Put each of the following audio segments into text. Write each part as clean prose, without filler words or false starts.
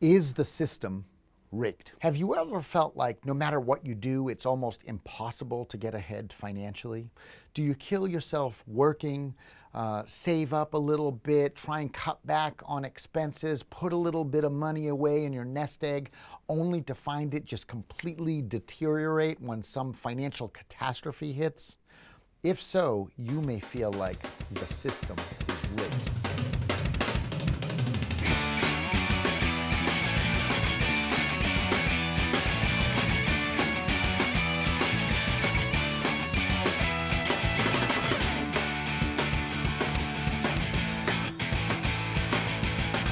Is the system rigged? Have you ever felt like no matter what you do, it's almost impossible to get ahead financially? Do you kill yourself working, save up a little bit, try and cut back on expenses, put a little bit of money away in your nest egg, only to find it just completely deteriorate when some financial catastrophe hits? If so, you may feel like the system is rigged.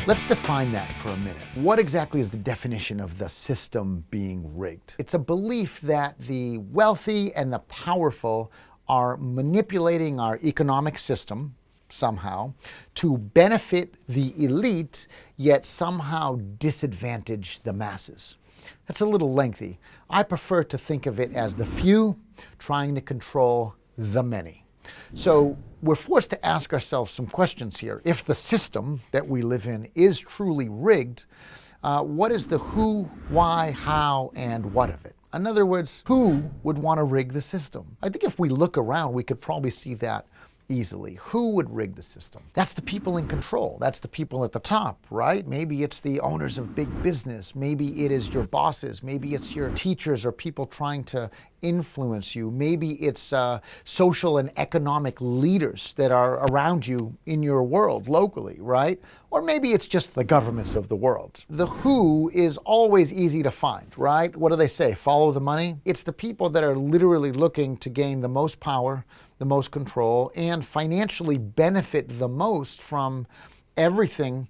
Let's define that for a minute. What exactly is the definition of the system being rigged? It's a belief that the wealthy and the powerful are manipulating our economic system somehow to benefit the elite, yet somehow disadvantage the masses. That's a little lengthy. I prefer to think of it as the few trying to control the many. So we're forced to ask ourselves some questions here. If the system that we live in is truly rigged, what is the who, why, how, and what of it? In other words, who would want to rig the system? I think if we look around, we could probably see that easily. Who would rig the system? That's the people in control. That's the people at the top, right? Maybe it's the owners of big business. Maybe it is your bosses. Maybe it's your teachers or people trying to influence you. Maybe it's social and economic leaders that are around you in your world locally, right? Or maybe it's just the governments of the world. The who is always easy to find, right? What do they say? Follow the money? It's the people that are literally looking to gain the most power, the most control, and financially benefit the most from everything,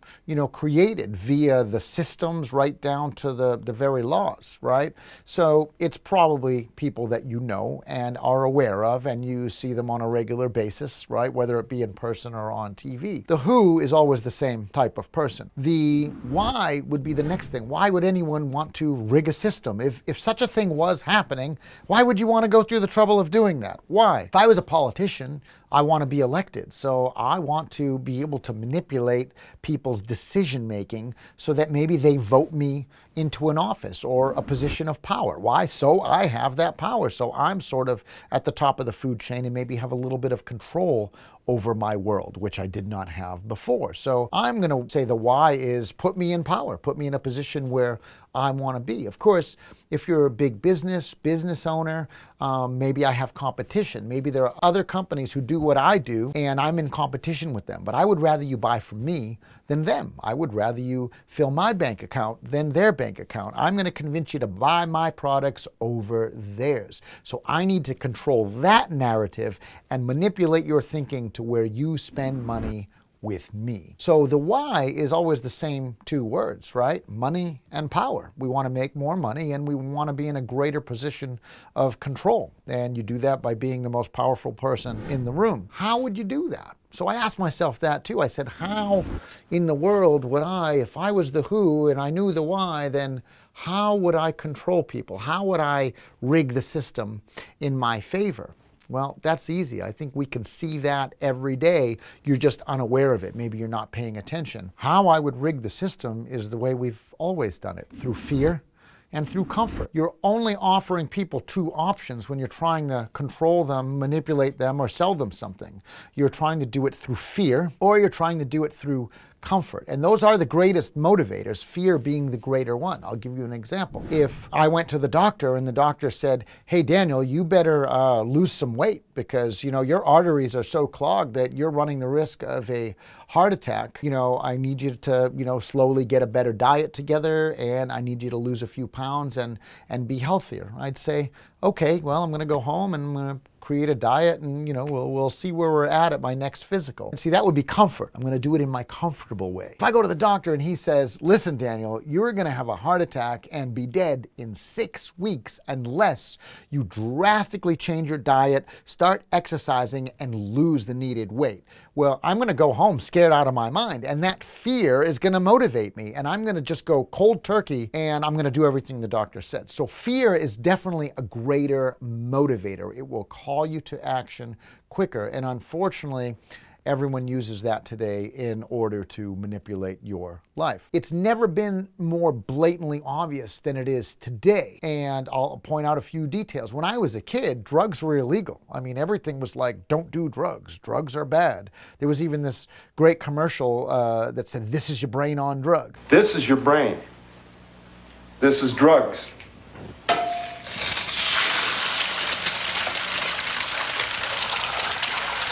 created via the systems right down to the very laws, right? So it's probably people that you know and are aware of, and you see them on a regular basis, right? Whether it be in person or on TV. The who is always the same type of person. The why would be the next thing. Why would anyone want to rig a system? If such a thing was happening, why would you want to go through the trouble of doing that? Why? If I was a politician, I want to be elected. So I want to be able to manipulate people's decision making so that maybe they vote me into an office or a position of power. Why? So I have that power. So I'm sort of at the top of the food chain and maybe have a little bit of control over my world, which I did not have before. So I'm going to say the why is put me in power, put me in a position where I want to be. Of course, if you're a big business owner, maybe I have competition. Maybe there are other companies who do what I do and I'm in competition with them. But I would rather you buy from me than them. I would rather you fill my bank account than their bank account. I'm going to convince you to buy my products over theirs. So I need to control that narrative and manipulate your thinking to where you spend money with me. So the why is always the same two words, right? Money and power. We want to make more money and we want to be in a greater position of control. And you do that by being the most powerful person in the room. How would you do that? So I asked myself that too. I said, how in the world would I, if I was the who and I knew the why, then how would I control people? How would I rig the system in my favor? Well, that's easy. I think we can see that every day. You're just unaware of it. Maybe you're not paying attention. How I would rig the system is the way we've always done it, through fear and through comfort. You're only offering people two options when you're trying to control them, manipulate them, or sell them something. You're trying to do it through fear, or you're trying to do it through comfort. And those are the greatest motivators, fear being the greater one. I'll give you an example. If I went to the doctor and the doctor said, hey, Daniel, you better lose some weight because, your arteries are so clogged that you're running the risk of a heart attack. I need you to, slowly get a better diet together and I need you to lose a few pounds and be healthier. I'd say, okay, well, I'm going to go home and I'm going to create a diet and, we'll see where we're at my next physical. And see, that would be comfort. I'm going to do it in my comfortable way. If I go to the doctor and he says, listen, Daniel, you're going to have a heart attack and be dead in 6 weeks unless you drastically change your diet, start exercising, and lose the needed weight. Well, I'm going to go home scared out of my mind, and that fear is going to motivate me, and I'm going to just go cold turkey, and I'm going to do everything the doctor said. So fear is definitely a greater motivator. It will call you to action quicker, and unfortunately, everyone uses that today in order to manipulate your life. It's never been more blatantly obvious than it is today. And I'll point out a few details. When I was a kid, drugs were illegal. I mean, everything was like, don't do drugs. Drugs are bad. There was even this great commercial that said, this is your brain on drugs. This is your brain. This is drugs.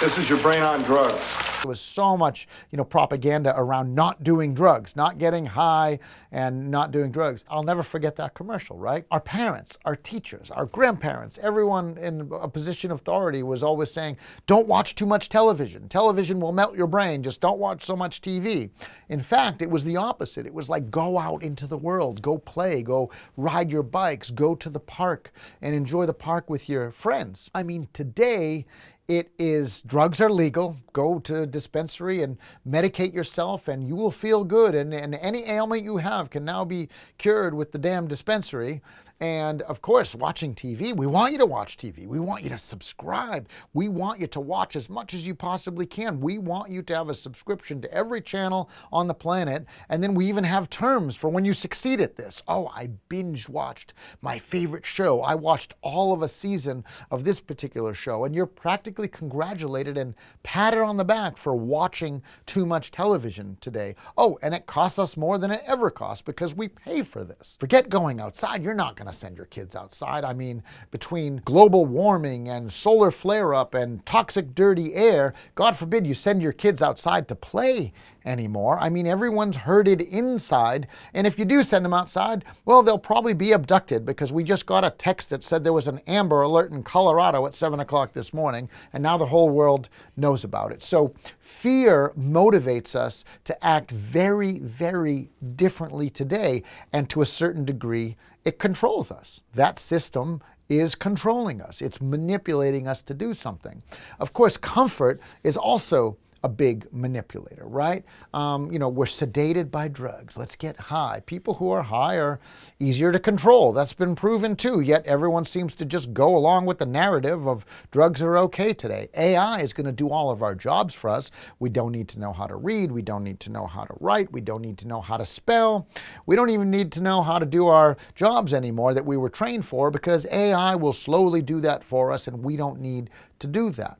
This is your brain on drugs. There was so much, propaganda around not doing drugs, not getting high and not doing drugs. I'll never forget that commercial, right? Our parents, our teachers, our grandparents, everyone in a position of authority was always saying, don't watch too much television. Television will melt your brain. Just don't watch so much TV. In fact, it was the opposite. It was like, go out into the world, go play, go ride your bikes, go to the park and enjoy the park with your friends. I mean, today, it is drugs are legal. Go to a dispensary and medicate yourself and you will feel good. And any ailment you have can now be cured with the damn dispensary. And of course, watching TV, we want you to watch TV. We want you to subscribe. We want you to watch as much as you possibly can. We want you to have a subscription to every channel on the planet. And then we even have terms for when you succeed at this. Oh, I binge watched my favorite show. I watched all of a season of this particular show. And you're practically congratulated and patted on the back for watching too much television today. Oh, and it costs us more than it ever cost because we pay for this. Forget going outside. You're not going to send your kids outside. I mean, between global warming and solar flare-up and toxic dirty air, God forbid you send your kids outside to play anymore. I mean, everyone's herded inside, and if you do send them outside, well, they'll probably be abducted because we just got a text that said there was an Amber Alert in Colorado at 7 o'clock this morning, and now the whole world knows about it. So fear motivates us to act very, very differently today, and to a certain degree, it controls us. That system is controlling us. It's manipulating us to do something. Of course, comfort is also a big manipulator, right? We're sedated by drugs. Let's get high. People who are high are easier to control. That's been proven too, yet everyone seems to just go along with the narrative of drugs are okay today. AI is going to do all of our jobs for us. We don't need to know how to read. We don't need to know how to write. We don't need to know how to spell. We don't even need to know how to do our jobs anymore that we were trained for because AI will slowly do that for us and we don't need to do that.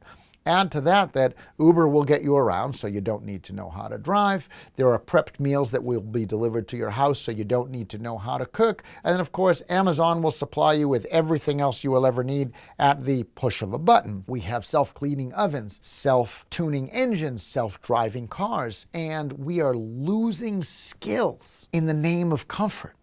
Add to that Uber will get you around so you don't need to know how to drive. There are prepped meals that will be delivered to your house so you don't need to know how to cook. And then of course, Amazon will supply you with everything else you will ever need at the push of a button. We have self-cleaning ovens, self-tuning engines, self-driving cars, and we are losing skills in the name of comfort.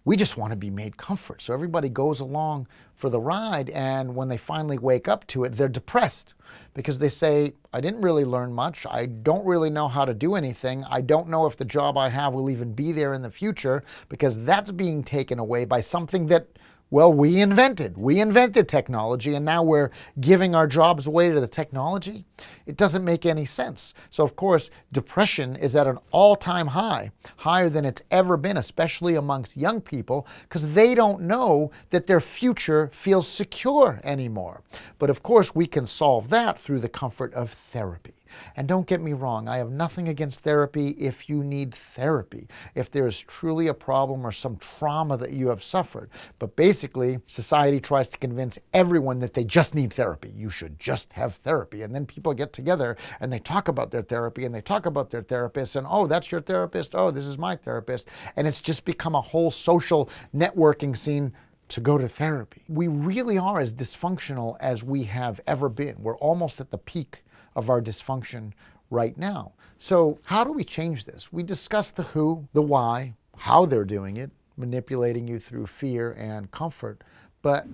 We just want to be made comfort. So everybody goes along for the ride, and when they finally wake up to it, they're depressed because they say, I didn't really learn much. I don't really know how to do anything. I don't know if the job I have will even be there in the future because that's being taken away by something that, well, we invented. We invented technology, and now we're giving our jobs away to the technology. It doesn't make any sense. So, of course, depression is at an all-time high, higher than it's ever been, especially amongst young people, because they don't know that their future feels secure anymore. But, of course, we can solve that through the comfort of therapy. And don't get me wrong, I have nothing against therapy if you need therapy, if there is truly a problem or some trauma that you have suffered. But basically, society tries to convince everyone that they just need therapy. You should just have therapy. And then people get together and they talk about their therapy and they talk about their therapist and, oh, that's your therapist. Oh, this is my therapist. And it's just become a whole social networking scene to go to therapy. We really are as dysfunctional as we have ever been. We're almost at the peak of our dysfunction right now. So how do we change this? We discussed the who, the why, how they're doing it, manipulating you through fear and comfort. But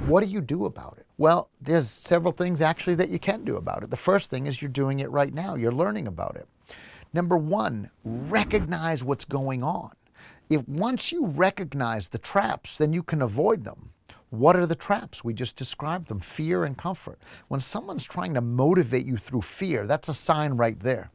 what do you do about it? Well, there's several things actually that you can do about it. The first thing is you're doing it right now. You're learning about it. Number one, recognize what's going on. If once you recognize the traps, then you can avoid them. What are the traps? We just described them, fear and comfort. When someone's trying to motivate you through fear, that's a sign right there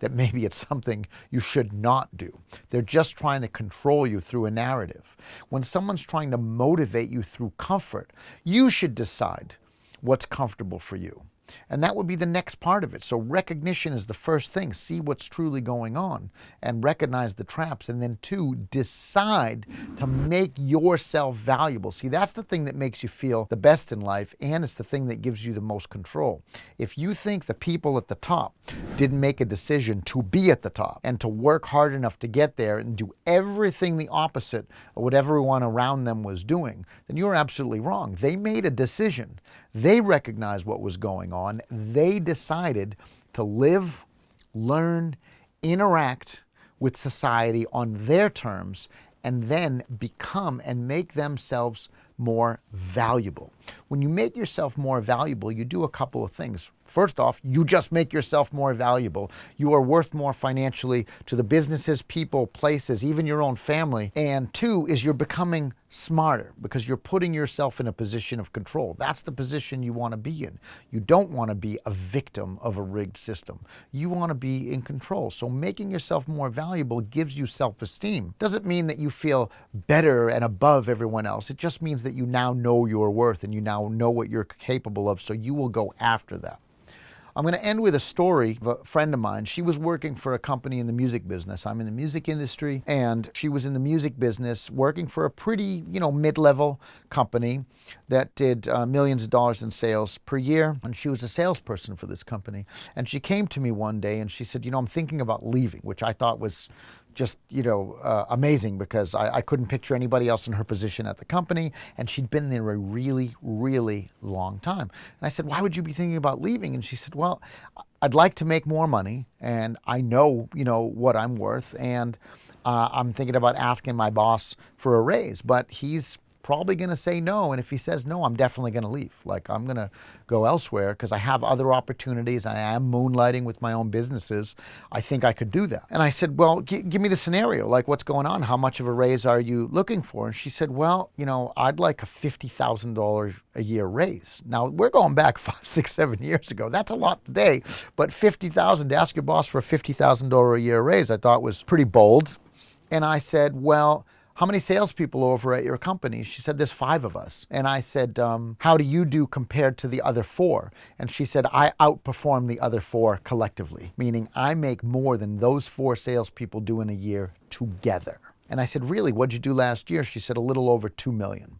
that maybe it's something you should not do. They're just trying to control you through a narrative. When someone's trying to motivate you through comfort, you should decide what's comfortable for you. And that would be the next part of it. So recognition is the first thing. See what's truly going on and recognize the traps. And then 2, decide to make yourself valuable. See, that's the thing that makes you feel the best in life, and it's the thing that gives you the most control. If you think the people at the top didn't make a decision to be at the top and to work hard enough to get there and do everything the opposite of what everyone around them was doing, then you're absolutely wrong. They made a decision. They recognized what was going on. They decided to live, learn, interact with society on their terms, and then become and make themselves more valuable. When you make yourself more valuable, you do a couple of things. First off, you just make yourself more valuable. You are worth more financially to the businesses, people, places, even your own family. And 2 is you're becoming smarter because you're putting yourself in a position of control. That's the position you want to be in. You don't want to be a victim of a rigged system. You want to be in control. So making yourself more valuable gives you self-esteem. Doesn't mean that you feel better and above everyone else. It just means that you now know your worth and you now know what you're capable of, so you will go after that. I'm going to end with a story of a friend of mine. She was working for a company in the music business. I'm in the music industry, and she was in the music business working for a pretty, mid-level company that did millions of dollars in sales per year. And she was a salesperson for this company. And she came to me one day and she said, I'm thinking about leaving, which I thought was just, amazing because I couldn't picture anybody else in her position at the company. And she'd been there a really, really long time. And I said, why would you be thinking about leaving? And she said, well, I'd like to make more money. And I know, what I'm worth. And I'm thinking about asking my boss for a raise, but he's probably going to say no. And if he says no, I'm definitely going to leave. Like, I'm going to go elsewhere because I have other opportunities. I am moonlighting with my own businesses. I think I could do that. And I said, well, give me the scenario. Like, what's going on? How much of a raise are you looking for? And she said, well, I'd like a $50,000 a year raise. Now, we're going back 5, 6, 7 years ago. That's a lot today. But $50,000, to ask your boss for a $50,000 a year raise, I thought was pretty bold. And I said, well, how many salespeople over at your company? She said, there's 5 of us. And I said, how do you do compared to the other 4? And she said, I outperform the other 4 collectively, meaning I make more than those 4 salespeople do in a year together. And I said, really, what'd you do last year? She said, a little over 2 million.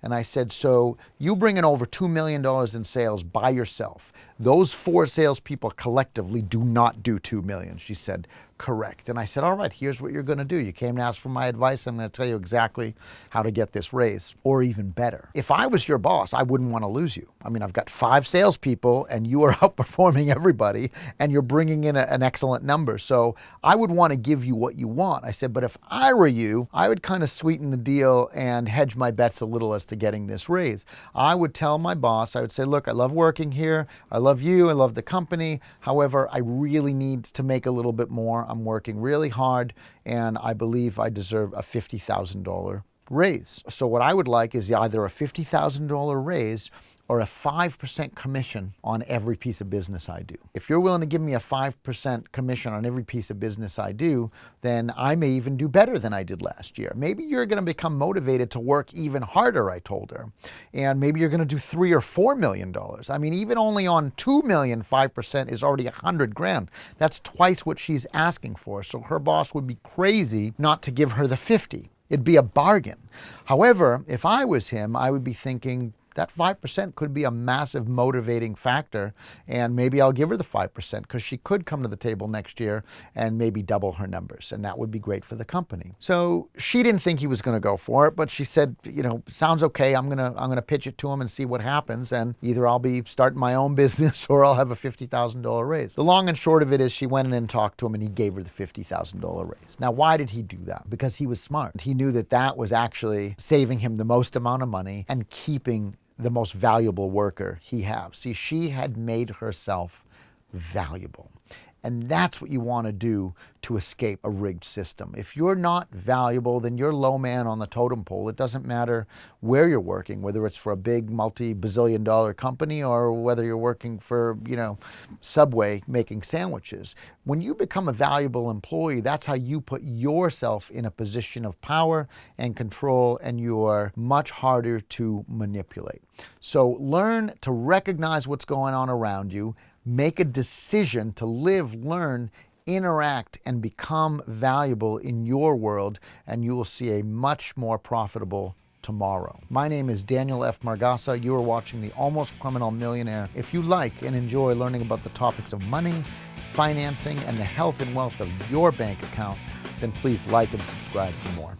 And I said, so you bring in over $2 million in sales by yourself. Those 4 salespeople collectively do not do 2 million. She said, correct. And I said, all right, here's what you're going to do. You came to ask for my advice. I'm going to tell you exactly how to get this raise, or even better. If I was your boss, I wouldn't want to lose you. I mean, I've got 5 salespeople and you are outperforming everybody and you're bringing in an excellent number. So I would want to give you what you want. I said, but if I were you, I would kind of sweeten the deal and hedge my bets a little as to getting this raise. I would tell my boss, I would say, look, I love working here. I love you. I love the company. However, I really need to make a little bit more. I'm working really hard and I believe I deserve a $50,000 raise. So what I would like is either a $50,000 raise or a 5% commission on every piece of business I do. If you're willing to give me a 5% commission on every piece of business I do, then I may even do better than I did last year. Maybe you're gonna become motivated to work even harder, I told her. And maybe you're gonna do $3 or $4 million. I mean, even only on 2 million, 5% is already 100 grand. That's twice what she's asking for. So her boss would be crazy not to give her the 50. It'd be a bargain. However, if I was him, I would be thinking, that 5% could be a massive motivating factor, and maybe I'll give her the 5% because she could come to the table next year and maybe double her numbers, and that would be great for the company. So she didn't think he was going to go for it, but she said, sounds okay. I'm gonna pitch it to him and see what happens, and either I'll be starting my own business or I'll have a $50,000 raise. The long and short of it is she went in and talked to him, and he gave her the $50,000 raise. Now, why did he do that? Because he was smart. He knew that that was actually saving him the most amount of money and keeping the most valuable worker he has. See, she had made herself valuable. And that's what you want to do to escape a rigged system. If you're not valuable, then you're low man on the totem pole. It doesn't matter where you're working, whether it's for a big multi-bazillion dollar company or whether you're working for, Subway making sandwiches. When you become a valuable employee, that's how you put yourself in a position of power and control, and you are much harder to manipulate. So learn to recognize what's going on around you, make a decision to live, learn, interact, and become valuable in your world, and you will see a much more profitable tomorrow. My name is Daniel F. Margasa. You are watching The Almost Criminal Millionaire. If you like and enjoy learning about the topics of money, financing, and the health and wealth of your bank account, then please like and subscribe for more.